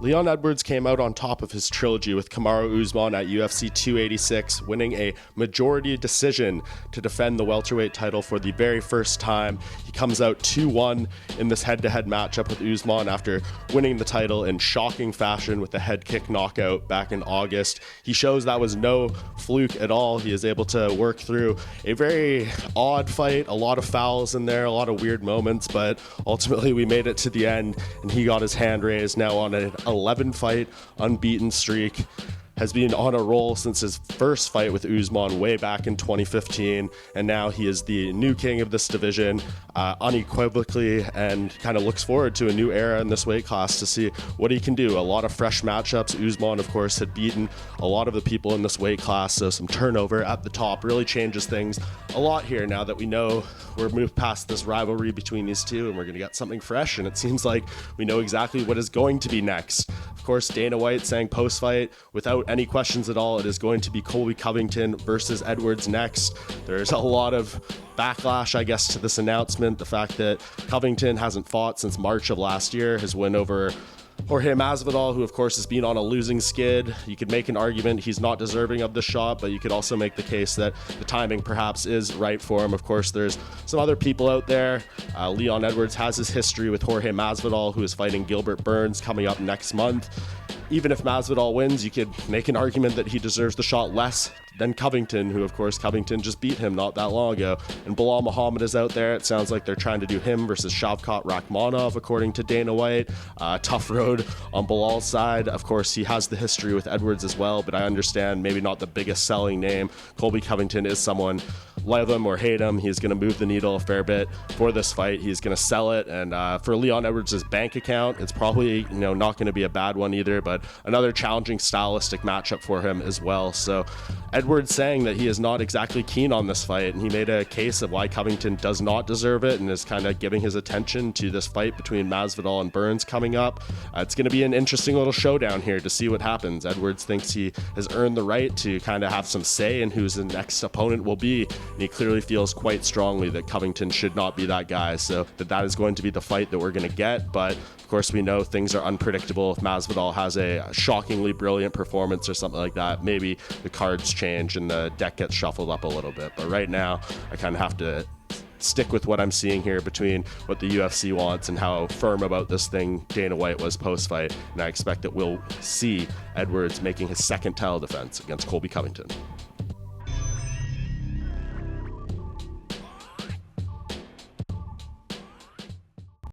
Leon Edwards came out on top of his trilogy with Kamaru Usman at UFC 286, winning a majority decision to defend the welterweight title for the very first time. He comes out 2-1 in this head-to-head matchup with Usman after winning the title in shocking fashion with a head kick knockout back in August. He shows that was no fluke at all. He is able to work through a very odd fight, a lot of fouls in there, a lot of weird moments, but ultimately we made it to the end and he got his hand raised, now on an 11-fight unbeaten streak. Has been on a roll since his first fight with Usman way back in 2015, and now he is the new king of this division unequivocally, and kind of looks forward to a new era in this weight class to see what he can do. A lot of fresh matchups. Usman, of course, had beaten a lot of the people in this weight class, so some turnover at the top really changes things a lot here now that we know we're moved past this rivalry between these two and we're going to get something fresh, and it seems like we know exactly what is going to be next. Of course, Dana White saying post-fight, without any questions at all, it is going to be Colby Covington versus Edwards next. There's a lot of backlash, I guess, to this announcement. The fact that Covington hasn't fought since March of last year, his win over Jorge Masvidal, who of course has been on a losing skid. You could make an argument he's not deserving of the shot, but you could also make the case that the timing perhaps is right for him. Of course, there's some other people out there. Leon Edwards has his history with Jorge Masvidal, who is fighting Gilbert Burns coming up next month. Even if Masvidal wins, you could make an argument that he deserves the shot less than Covington, who of course Covington just beat him not that long ago. And Bilal Muhammad is out there. It sounds like they're trying to do him versus Shavkat Rakhmonov, according to Dana White. Tough road on Bilal's side. Of course, he has the history with Edwards as well, but I understand maybe not the biggest selling name. Colby Covington is someone, love him or hate him, he's going to move the needle a fair bit for this fight. He's going to sell it, and for Leon Edwards' bank account, it's probably not going to be a bad one either, but another challenging stylistic matchup for him as well. So Edwards saying that he is not exactly keen on this fight, and he made a case of why Covington does not deserve it and is kind of giving his attention to this fight between Masvidal and Burns coming up. It's going to be an interesting little showdown here to see what happens. Edwards thinks he has earned the right to kind of have some say in who his next opponent will be, and he clearly feels quite strongly that Covington should not be that guy, so that is going to be the fight that we're going to get. But of course, we know things are unpredictable. If Masvidal has a shockingly brilliant performance or something like that, maybe the cards change and the deck gets shuffled up a little bit. But right now, I kind of have to stick with what I'm seeing here between what the UFC wants and how firm about this thing Dana White was post-fight. And I expect that we'll see Edwards making his second title defense against Colby Covington.